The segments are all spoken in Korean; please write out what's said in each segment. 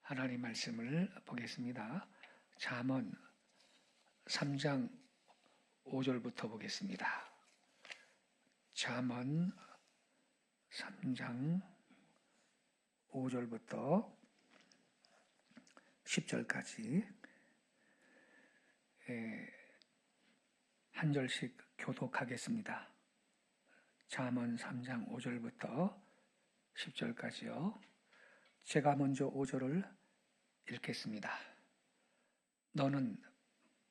하나님 말씀을 보겠습니다. 잠언 3장 5절부터 보겠습니다. 잠언 3장 5절부터 10절까지 한 절씩 교독하겠습니다. 잠언 3장 5절부터 10절까지요. 제가 먼저 5절을 읽겠습니다. 너는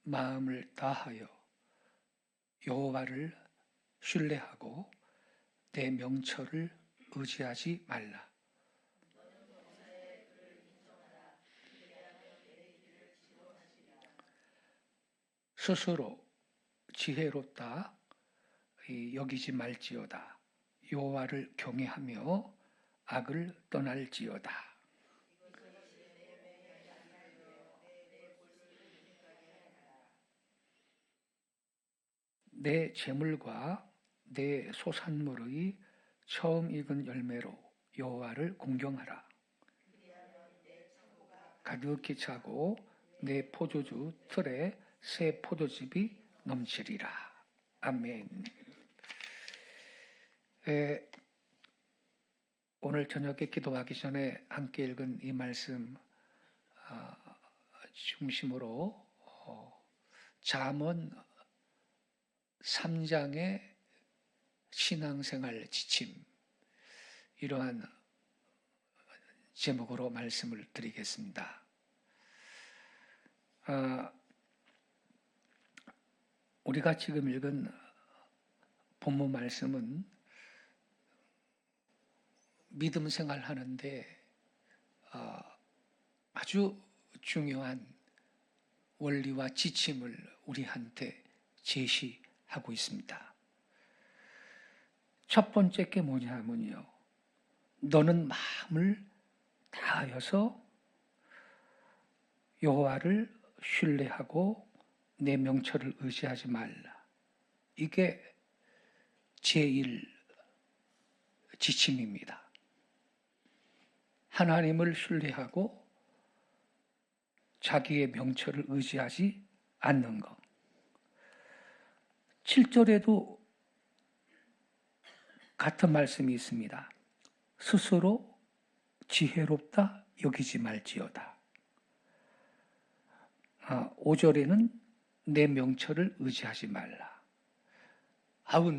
마음을 다하여 여호와를 신뢰하고 내 명철을 의지하지 말라. 스스로 지혜롭다 여기지 말지어다. 여호와를 경외하며 악을 떠날지어다. 내 재물과 내 소산물의 처음 익은 열매로 여호와를 공경하라. 가득히 차고 내 포도주 틀에 새 포도즙이 넘치리라. 아멘. 오늘 저녁에 기도하기 전에 함께 읽은 이 말씀 중심으로 잠언 3장의 신앙생활 지침, 이러한 제목으로 말씀을 드리겠습니다. 우리가 지금 읽은 본문 말씀은 믿음 생활하는데 아주 중요한 원리와 지침을 우리한테 제시하고 있습니다. 첫 번째 게 뭐냐면요, 너는 마음을 다하여서 여호와를 신뢰하고 내 명철을 의지하지 말라. 이게 제1 지침입니다. 하나님을 신뢰하고 자기의 명철을 의지하지 않는 것. 7절에도 같은 말씀이 있습니다. 스스로 지혜롭다 여기지 말지어다. 5절에는 내 명철을 의지하지 말라.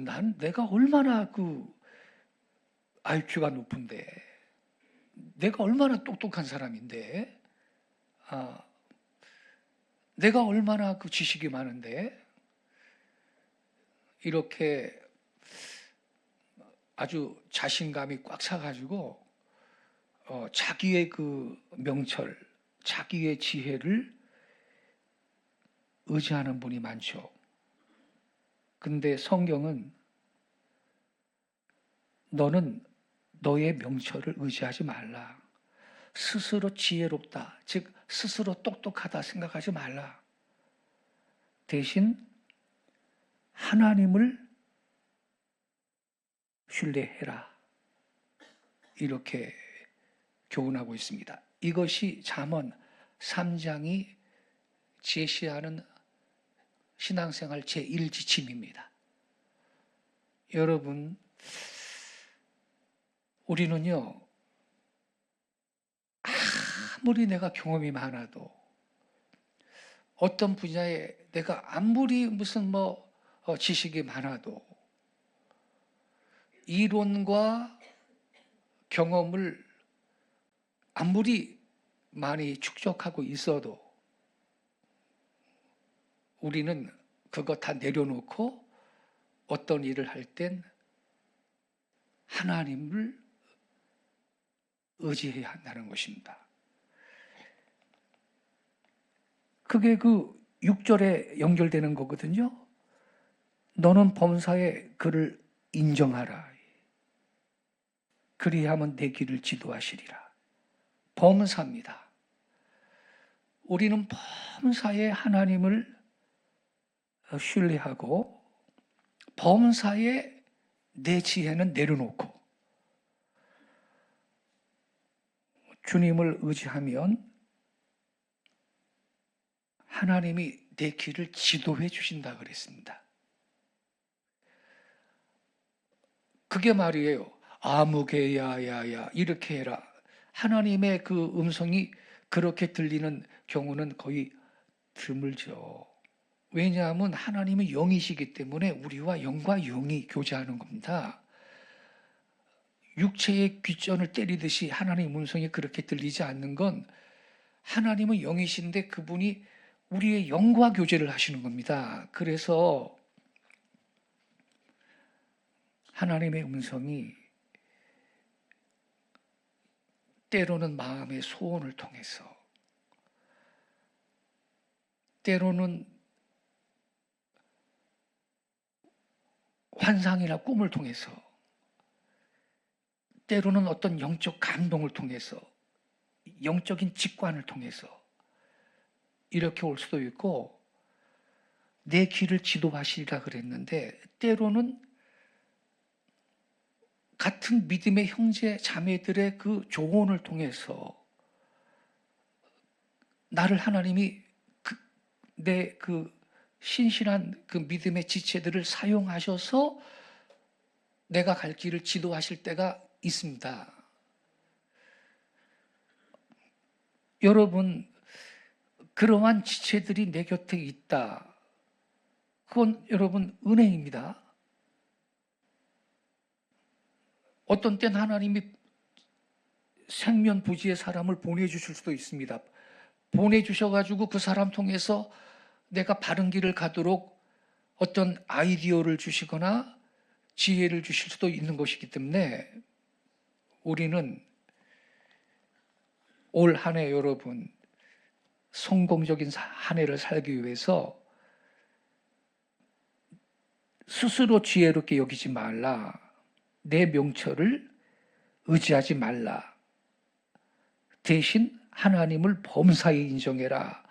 난 내가 얼마나 IQ가 높은데, 내가 얼마나 똑똑한 사람인데, 내가 얼마나 지식이 많은데, 이렇게 아주 자신감이 꽉 차가지고 자기의 명철, 자기의 지혜를 의지하는 분이 많죠. 근데 성경은 너는 너의 명철을 의지하지 말라. 스스로 지혜롭다, 즉 스스로 똑똑하다 생각하지 말라. 대신 하나님을 신뢰해라. 이렇게 교훈하고 있습니다. 이것이 잠언 3장이 제시하는 신앙생활 제1지침입니다. 여러분, 우리는요, 아무리 내가 경험이 많아도, 어떤 분야에 내가 아무리 무슨 지식이 많아도, 이론과 경험을 아무리 많이 축적하고 있어도 우리는 그거 다 내려놓고 어떤 일을 할 땐 하나님을 의지해야 한다는 것입니다. 그게 6절에 연결되는 거거든요. 너는 범사에 그를 인정하라. 그리하면 내 길을 지도하시리라. 범사입니다. 우리는 범사에 하나님을 신뢰하고 범사에 내 지혜는 내려놓고 주님을 의지하면 하나님이 내 길을 지도해 주신다 그랬습니다. 그게 말이에요. 아무개야야야 이렇게 해라. 하나님의 그 음성이 그렇게 들리는 경우는 거의 드물죠. 왜냐하면 하나님은 영이시기 때문에 우리와 영과 영이 교제하는 겁니다. 육체의 귓전을 때리듯이 하나님의 음성이 그렇게 들리지 않는 건 하나님은 영이신데 그분이 우리의 영과 교제를 하시는 겁니다. 그래서 하나님의 음성이 때로는 마음의 소원을 통해서, 때로는 환상이나 꿈을 통해서, 때로는 어떤 영적 감동을 통해서, 영적인 직관을 통해서 이렇게 올 수도 있고, 내 길을 지도하시리라 그랬는데 때로는 같은 믿음의 형제 자매들의 그 조언을 통해서 나를 하나님이 내 그 신실한 그 믿음의 지체들을 사용하셔서 내가 갈 길을 지도하실 때가 있습니다. 여러분, 그러한 지체들이 내 곁에 있다. 그건 여러분 은혜입니다. 어떤 땐 하나님이 생면부지의 사람을 보내주실 수도 있습니다. 보내주셔가지고 그 사람 통해서 내가 바른 길을 가도록 어떤 아이디어를 주시거나 지혜를 주실 수도 있는 것이기 때문에 우리는 올 한 해 여러분 성공적인 한 해를 살기 위해서 스스로 지혜롭게 여기지 말라. 내 명철을 의지하지 말라. 대신 하나님을 범사에 인정해라.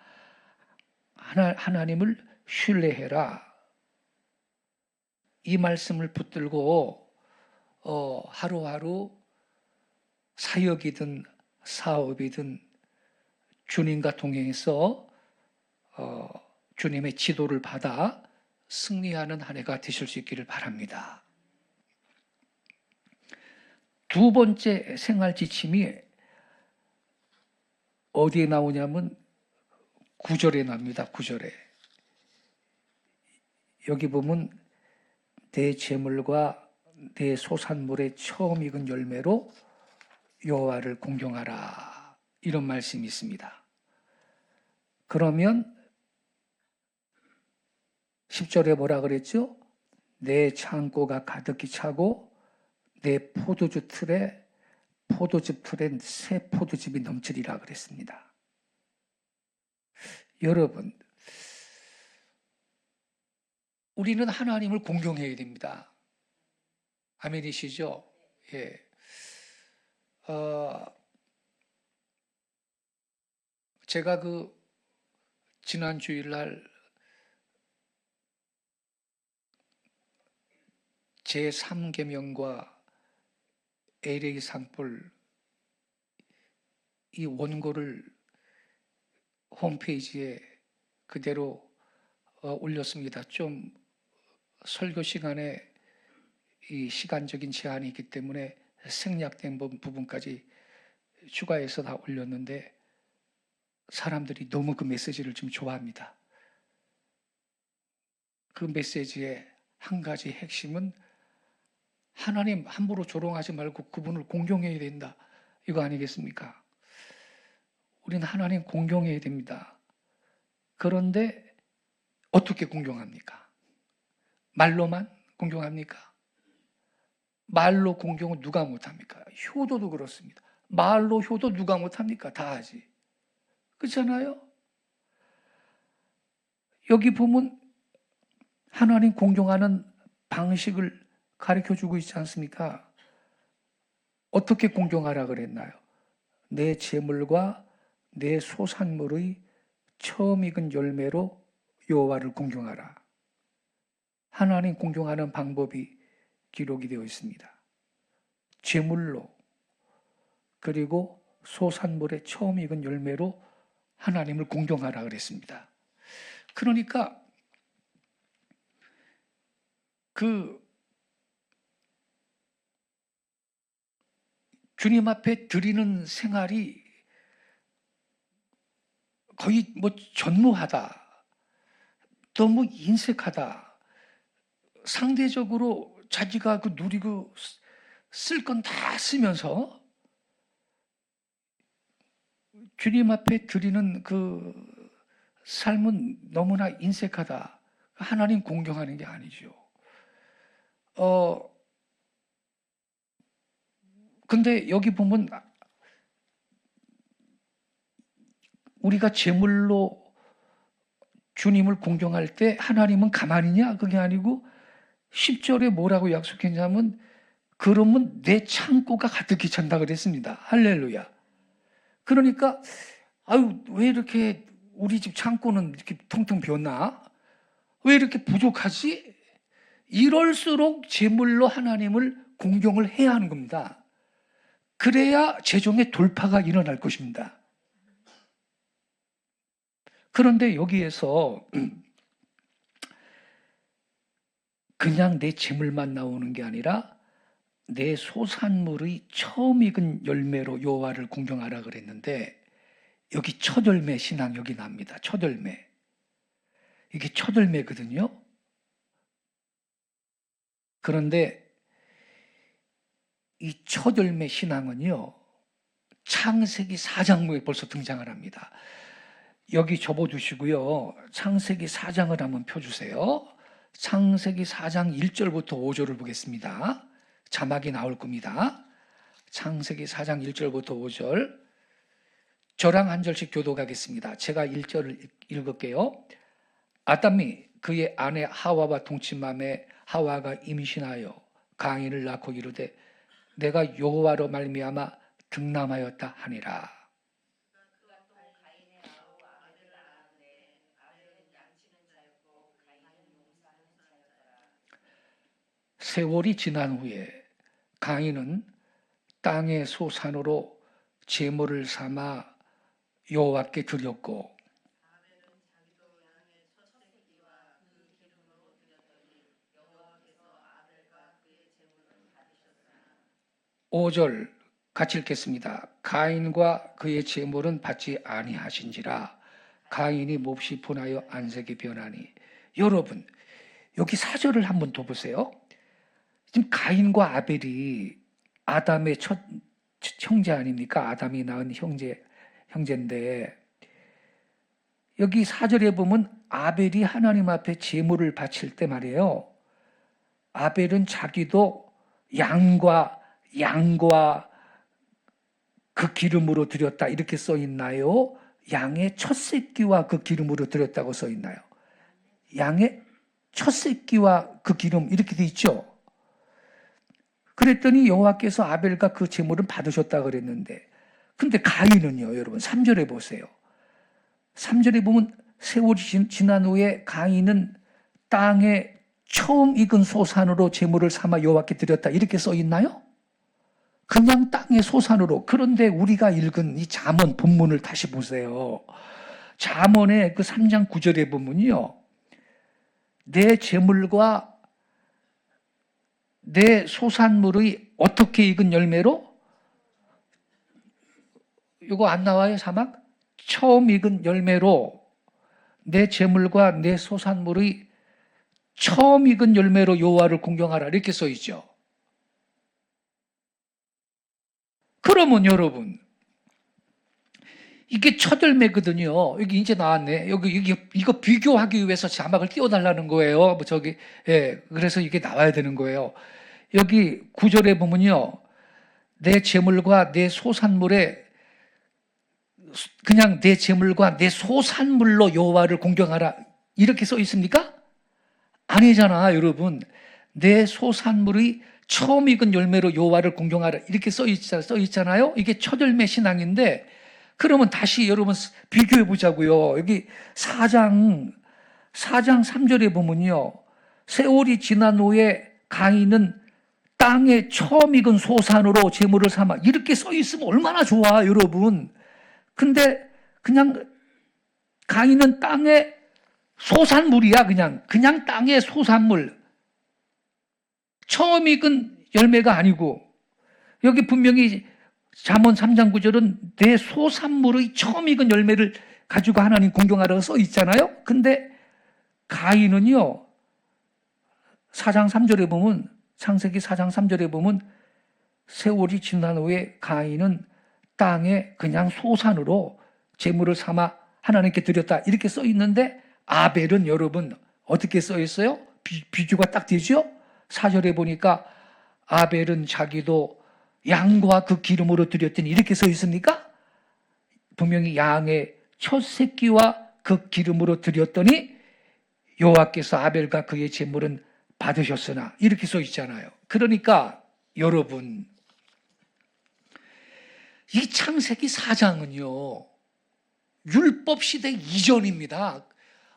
하나님을 신뢰해라. 이 말씀을 붙들고 하루하루 사역이든 사업이든 주님과 동행해서 주님의 지도를 받아 승리하는 한 해가 되실 수 있기를 바랍니다. 두 번째 생활 지침이 어디에 나오냐면 9절에 나옵니다. 9절에. 여기 보면 내 재물과 내 소산물의 처음 익은 열매로 여호와를 공경하라. 이런 말씀이 있습니다. 그러면 10절에 뭐라 그랬죠? 내 창고가 가득히 차고 내 포도즙 틀엔 새 포도즙이 넘치리라 그랬습니다. 여러분, 우리는 하나님을 공경해야 됩니다. 아멘이시죠? 예. 제가 지난 주일날 제3계명과 LA 산불 이 원고를 홈페이지에 그대로 올렸습니다. 좀 설교 시간에 이 시간적인 제한이 있기 때문에 생략된 부분까지 추가해서 다 올렸는데 사람들이 너무 그 메시지를 좀 좋아합니다. 그 메시지의 한 가지 핵심은 하나님 함부로 조롱하지 말고 그분을 공경해야 된다. 이거 아니겠습니까? 우리는 하나님 공경해야 됩니다. 그런데 어떻게 공경합니까? 말로만 공경합니까? 말로 공경은 누가 못합니까? 효도도 그렇습니다. 말로 효도 누가 못합니까? 다 하지. 그렇잖아요? 여기 보면 하나님 공경하는 방식을 가르쳐주고 있지 않습니까? 어떻게 공경하라 그랬나요? 내 재물과 내 소산물의 처음 익은 열매로 여호와를 공경하라. 하나님 공경하는 방법이 기록이 되어 있습니다. 재물로, 그리고 소산물의 처음 익은 열매로 하나님을 공경하라 그랬습니다. 그러니까 그 주님 앞에 드리는 생활이 거의 뭐 전무하다, 너무 인색하다, 상대적으로 자기가 그 누리고 쓸 건 다 쓰면서 주님 앞에 드리는 그 삶은 너무나 인색하다. 하나님 공경하는 게 아니죠. 근데 여기 보면 우리가 제물로 주님을 공경할 때 하나님은 가만히냐? 그게 아니고 10절에 뭐라고 약속했냐면 그러면 내 창고가 가득히 찬다 그랬습니다. 할렐루야. 그러니까 아유 왜 이렇게 우리 집 창고는 이렇게 텅텅 비었나? 왜 이렇게 부족하지? 이럴수록 제물로 하나님을 공경을 해야 하는 겁니다. 그래야 재정의 돌파가 일어날 것입니다. 그런데 여기에서 그냥 내 재물만 나오는 게 아니라 내 소산물의 처음 익은 열매로 여호와를 공경하라 그랬는데 여기 첫 열매 신앙 여기 납니다. 첫 열매. 이게 첫 열매거든요. 그런데 이 첫 열매 신앙은요. 창세기 4장부에 벌써 등장을 합니다. 여기 접어두시고요. 창세기 4장을 한번 펴주세요. 창세기 4장 1절부터 5절을 보겠습니다. 자막이 나올 겁니다. 창세기 4장 1절부터 5절. 저랑 한 절씩 교독하겠습니다. 제가 1절을 읽을게요. 아담이 그의 아내 하와와 동침함에 하와가 임신하여 가인을 낳고 이르되 내가 여호와로 말미암아 등남하였다 하니라. 세월이 지난 후에 가인은 땅의 소산으로 제물을 삼아 여호와께 드렸고 5절 같이 읽겠습니다. 가인과 그의 제물은 받지 아니하신지라 가인이 몹시 분하여 안색이 변하니. 여러분 여기 4절을 한번 더 보세요. 지금 가인과 아벨이 아담의 첫 형제 아닙니까? 아담이 낳은 형제인데 여기 4절에 보면 아벨이 하나님 앞에 제물을 바칠 때 말이에요. 아벨은 자기도 양과 그 기름으로 드렸다 이렇게 써 있나요? 양의 첫 새끼와 그 기름으로 드렸다고 써 있나요? 양의 첫 새끼와 그 기름 이렇게 돼 있죠. 그랬더니 여호와께서 아벨과 그 제물은 받으셨다 그랬는데 근데 가인은요. 여러분 3절에 보세요. 3절에 보면 세월이 지난 후에 가인은 땅에 처음 익은 소산으로 제물을 삼아 여호와께 드렸다 이렇게 써 있나요? 그냥 땅의 소산으로. 그런데 우리가 읽은 이 잠언 본문을 다시 보세요. 잠언의 그 3장 9절에 보면요. 내 제물과 내 소산물의 어떻게 익은 열매로? 이거 안 나와요, 사막? 처음 익은 열매로 내 제물과 내 소산물의 처음 익은 열매로 여호와를 공경하라 이렇게 써 있죠. 그러면 여러분 이게 첫 열매거든요. 여기 이제 나왔네. 여기 이거 비교하기 위해서 자막을 띄워달라는 거예요. 뭐 저기 그래서 이게 나와야 되는 거예요. 여기 9절에 보면요, 내 제물과 내 소산물에 그냥 내 제물과 내 소산물로 여호와를 공경하라 이렇게 써 있습니까? 아니잖아, 여러분. 내 소산물의 처음 익은 열매로 여호와를 공경하라 이렇게 써 있잖아요. 이게 첫 열매 신앙인데 그러면 다시 여러분 비교해 보자고요. 여기 4장 3절에 보면요. 세월이 지난 후에 가인은 땅에 처음 익은 소산으로 제물을 삼아. 이렇게 써 있으면 얼마나 좋아, 여러분. 근데 그냥 가인은 땅에 소산물이야, 그냥 땅의 소산물. 처음 익은 열매가 아니고, 여기 분명히 잠언 3장 9절은 내 소산물의 처음 익은 열매를 가지고 하나님 공경하라고 써 있잖아요. 근데 가인은요, 4장 3절에 보면, 창세기 4장 3절에 보면 세월이 지난 후에 가인은 땅에 그냥 소산으로 제물을 삼아 하나님께 드렸다. 이렇게 써 있는데 아벨은 여러분 어떻게 써 있어요? 비교가 딱 되죠? 4절에 보니까 아벨은 자기도 양과 그 기름으로 드렸더니 이렇게 써 있습니까? 분명히 양의 첫 새끼와 그 기름으로 드렸더니 여호와께서 아벨과 그의 제물은 받으셨으나 이렇게 써 있잖아요. 그러니까 여러분 이 창세기 4장은요 율법 시대 이전입니다.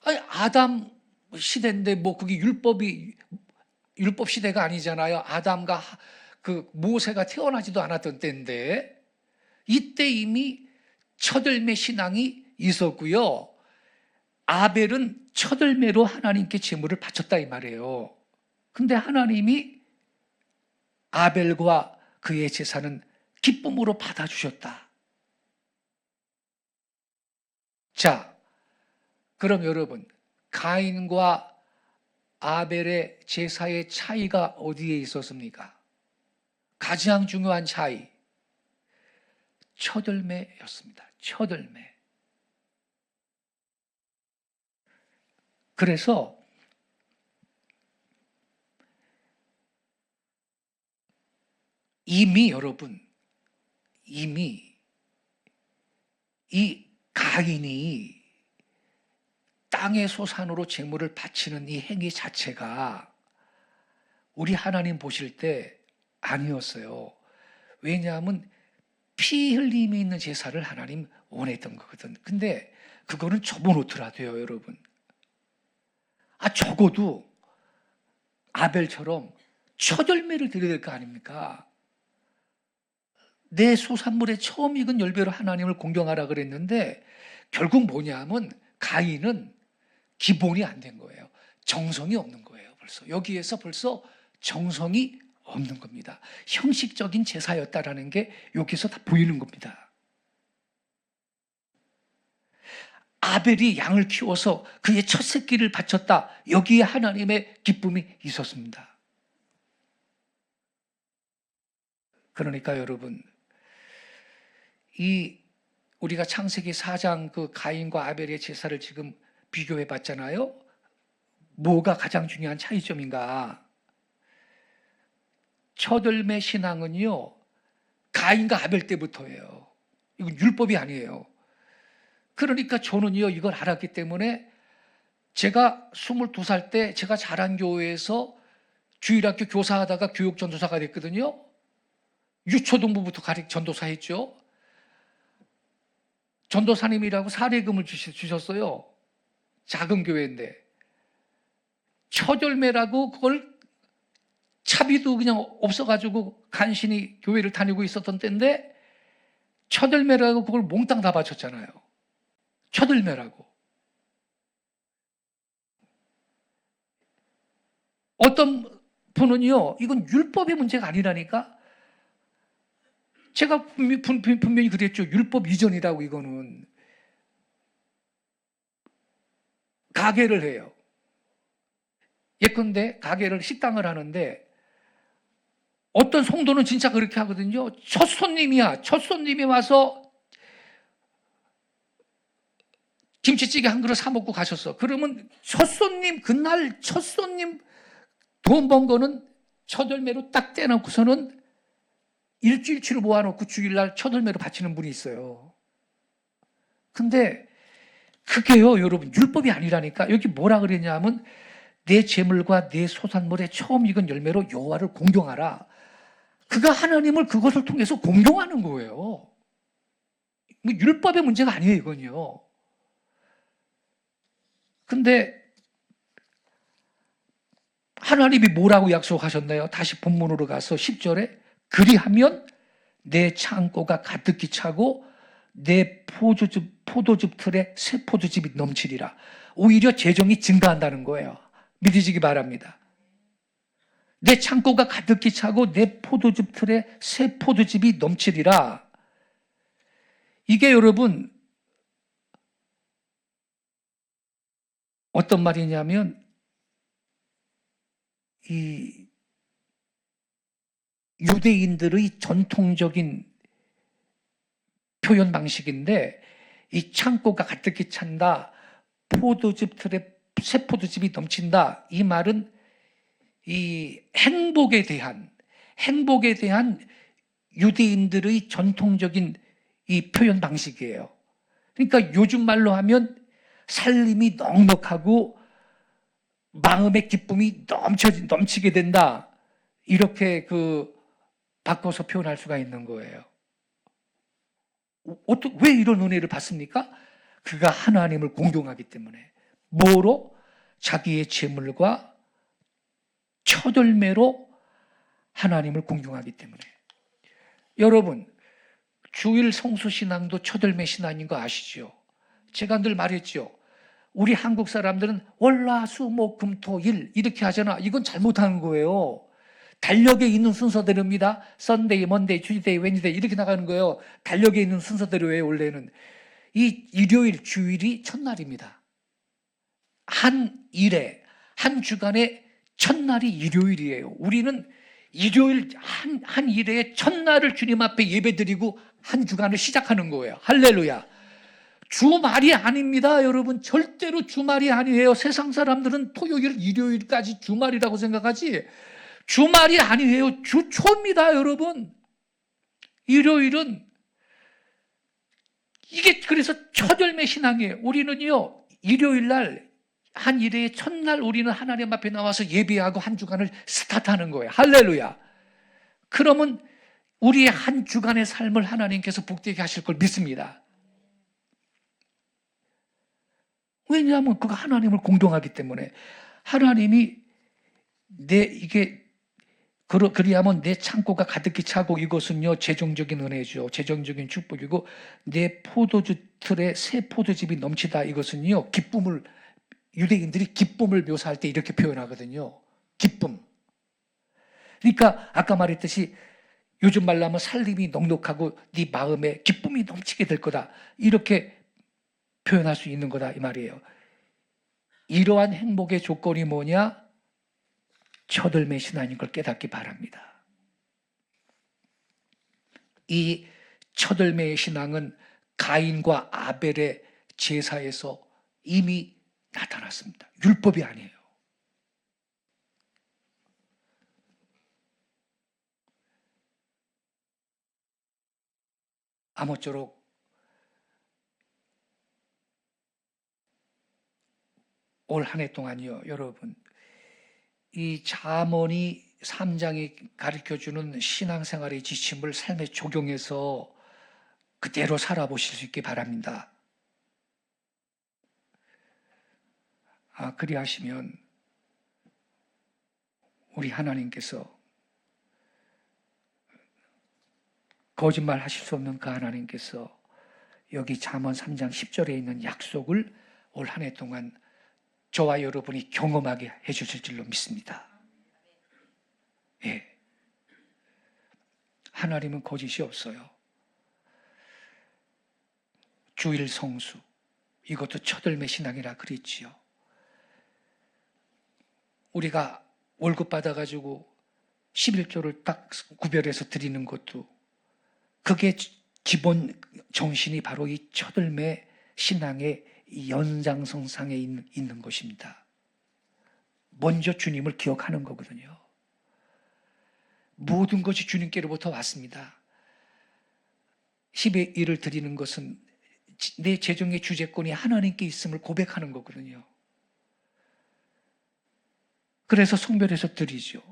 아니, 아담 시대인데 뭐 그게 율법 시대가 아니잖아요. 아담과 그 모세가 태어나지도 않았던 때인데 이때 이미 첫열매 신앙이 있었고요. 아벨은 첫열매로 하나님께 제물을 바쳤다 이 말이에요. 근데 하나님이 아벨과 그의 제사는 기쁨으로 받아주셨다. 자, 그럼 여러분 가인과 아벨의 제사의 차이가 어디에 있었습니까? 가장 중요한 차이, 첫열매였습니다. 첫열매. 그래서 여러분 이미 이 가인이 땅의 소산으로 제물을 바치는 이 행위 자체가 우리 하나님 보실 때 아니었어요. 왜냐하면 피 흘림이 있는 제사를 하나님 원했던 거거든. 근데 그거는 접어놓더라도요, 여러분. 적어도 아벨처럼 첫 열매를 드려야 될 거 아닙니까? 내 소산물의 처음 익은 열매로 하나님을 공경하라 그랬는데 결국 뭐냐면 가인은 기본이 안 된 거예요. 정성이 없는 거예요. 여기에서 벌써 정성이 없는 겁니다. 형식적인 제사였다라는 게 여기서 다 보이는 겁니다. 아벨이 양을 키워서 그의 첫 새끼를 바쳤다. 여기에 하나님의 기쁨이 있었습니다. 그러니까 여러분 우리가 창세기 4장 그 가인과 아벨의 제사를 지금 비교해 봤잖아요. 뭐가 가장 중요한 차이점인가? 첫열매 신앙은요 가인과 아벨 때부터예요. 이건 율법이 아니에요. 그러니까 저는요 이걸 알았기 때문에 제가 22살 때 제가 자란 교회에서 주일학교 교사하다가 교육전도사가 됐거든요. 유초등부부터 전도사 했죠. 전도사님이라고 사례금을 주셨어요. 작은 교회인데 첫열매라고 그걸 차비도 그냥 없어가지고 간신히 교회를 다니고 있었던 때인데 첫열매라고 그걸 몽땅 다 바쳤잖아요. 첫열매라고. 어떤 분은요 이건 율법의 문제가 아니라니까. 제가 분명히 그랬죠. 율법 이전이라고. 이거는 가게를 해요. 예컨대 가게를 식당을 하는데 어떤 성도는 진짜 그렇게 하거든요. 첫 손님이 와서 김치찌개 한 그릇 사 먹고 가셨어. 그러면 그날 첫 손님 돈 번 거는 첫열매로 딱 떼놓고서는 일주일치로 모아놓고 주일날 첫열매로 바치는 분이 있어요. 근데 그게요 여러분 율법이 아니라니까. 여기 뭐라 그랬냐면 내 재물과 내 소산물의 처음 익은 열매로 여호와를 공경하라. 그가 하나님을 그것을 통해서 공경하는 거예요. 뭐 율법의 문제가 아니에요 이건요. 근데 하나님이 뭐라고 약속하셨나요? 다시 본문으로 가서 10절에 그리하면 내 창고가 가득히 차고 내 포도즙 틀에 새 포도즙이 넘치리라. 오히려 재정이 증가한다는 거예요. 믿으시기 바랍니다. 내 창고가 가득히 차고 내 포도즙 틀에 새 포도즙이 넘치리라. 이게 여러분 어떤 말이냐면 이 유대인들의 전통적인 표현 방식인데, 이 창고가 가득히 찬다, 포도즙 틀에 새 포도즙이 넘친다, 이 말은 이 행복에 대한 유대인들의 전통적인 이 표현 방식이에요. 그러니까 요즘 말로 하면 살림이 넉넉하고 마음의 기쁨이 넘치게 된다, 이렇게 바꿔서 표현할 수가 있는 거예요. 왜 이런 은혜를 받습니까? 그가 하나님을 공경하기 때문에. 뭐로? 자기의 재물과 첫 열매로 하나님을 공경하기 때문에. 여러분, 주일 성수신앙도 첫 열매 신앙인 거 아시죠? 제가 늘 말했죠. 우리 한국 사람들은 월화수목금토일 이렇게 하잖아. 이건 잘못하는 거예요. 달력에 있는 순서대로입니다. 썬데이, 먼데이, 튜즈데이, 웬즈데이 이렇게 나가는 거예요. 달력에 있는 순서대로예요. 원래는 이 일요일, 주일이 첫날입니다. 한 주간의 첫날이 일요일이에요. 우리는 일요일 한 일의 첫날을 주님 앞에 예배드리고 한 주간을 시작하는 거예요. 할렐루야. 주말이 아닙니다, 여러분. 절대로 주말이 아니에요. 세상 사람들은 토요일, 일요일까지 주말이라고 생각하지 주말이 아니에요. 주초입니다, 여러분. 일요일은 이게 그래서 첫 열매 신앙이에요. 우리는요, 일요일 날 한 일의 첫날 우리는 하나님 앞에 나와서 예배하고 한 주간을 스타트하는 거예요. 할렐루야. 그러면 우리의 한 주간의 삶을 하나님께서 복되게 하실 걸 믿습니다. 왜냐하면 그가 하나님을 공경하기 때문에. 하나님이 그리하면 내 창고가 가득히 차고, 이것은요 재정적인 은혜죠. 재정적인 축복이고, 내 포도주 틀에 새 포도즙이 넘치다, 이것은요 유대인들이 기쁨을 묘사할 때 이렇게 표현하거든요. 기쁨. 그러니까 아까 말했듯이 요즘 말로 하면 살림이 넉넉하고 네 마음에 기쁨이 넘치게 될 거다, 이렇게 표현할 수 있는 거다, 이 말이에요. 이러한 행복의 조건이 뭐냐? 첫 열매 신앙인 걸 깨닫기 바랍니다. 이 첫 열매의 신앙은 가인과 아벨의 제사에서 이미 나타났습니다. 율법이 아니에요. 아무쪼록 올 한 해 동안요, 여러분, 이 잠언이 3장이 가르쳐주는 신앙생활의 지침을 삶에 적용해서 그대로 살아보실 수 있기 바랍니다. 그리하시면 우리 하나님께서, 거짓말 하실 수 없는 그 하나님께서 여기 잠언 3장 10절에 있는 약속을 올 한 해 동안 저와 여러분이 경험하게 해주실 줄로 믿습니다. 예. 하나님은 거짓이 없어요. 주일 성수, 이것도 첫 열매 신앙이라 그랬지요. 우리가 월급 받아가지고 11조를 딱 구별해서 드리는 것도, 그게 기본 정신이 바로 이 첫 열매 신앙의 연장선상에 있는 것입니다. 먼저 주님을 기억하는 거거든요. 모든 것이 주님께로부터 왔습니다. 10의 1을 드리는 것은 내 재정의 주재권이 하나님께 있음을 고백하는 거거든요. 그래서 성별해서 드리죠.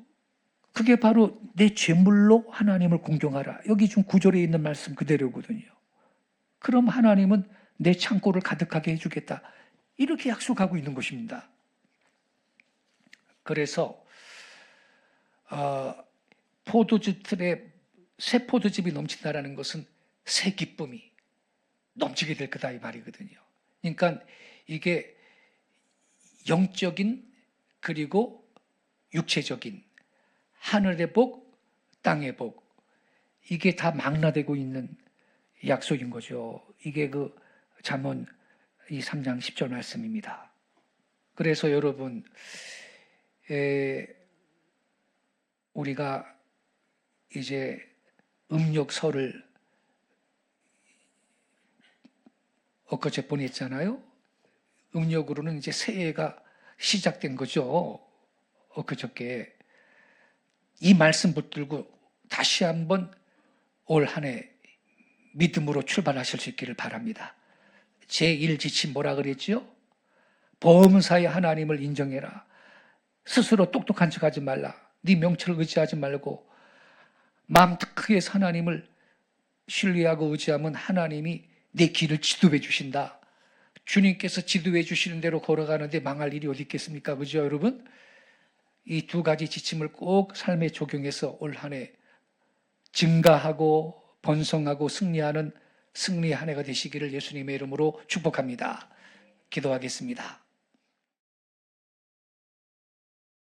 그게 바로 내 재물로 하나님을 공경하라. 여기 지금 9절에 있는 말씀 그대로거든요. 그럼 하나님은 내 창고를 가득하게 해주겠다, 이렇게 약속하고 있는 것입니다. 그래서 포도주 틀에 새 포도즙이 넘친다라는 것은 새 기쁨이 넘치게 될 거다 이 말이거든요. 그러니까 이게 영적인 그리고 육체적인 하늘의 복, 땅의 복 이게 다 망라되고 있는 약속인 거죠. 이게 그 잠언 이 3장 10절 말씀입니다. 그래서 여러분 우리가 이제 음력설을 엊그제 보냈잖아요. 음력으로는 이제 새해가 시작된 거죠. 엊그저께 이 말씀 붙들고 다시 한번 올 한 해 믿음으로 출발하실 수 있기를 바랍니다. 제1지침 뭐라 그랬지요? 범사에 하나님을 인정해라. 스스로 똑똑한 척하지 말라. 네 명철을 의지하지 말고 마음 크게 해서 하나님을 신뢰하고 의지하면 하나님이 내 길을 지도해 주신다. 주님께서 지도해 주시는 대로 걸어가는데 망할 일이 어디 있겠습니까? 그죠 여러분? 이 두 가지 지침을 꼭 삶에 적용해서 올 한 해 증가하고 번성하고 승리하는 승리의 한 해가 되시기를 예수님의 이름으로 축복합니다. 기도하겠습니다.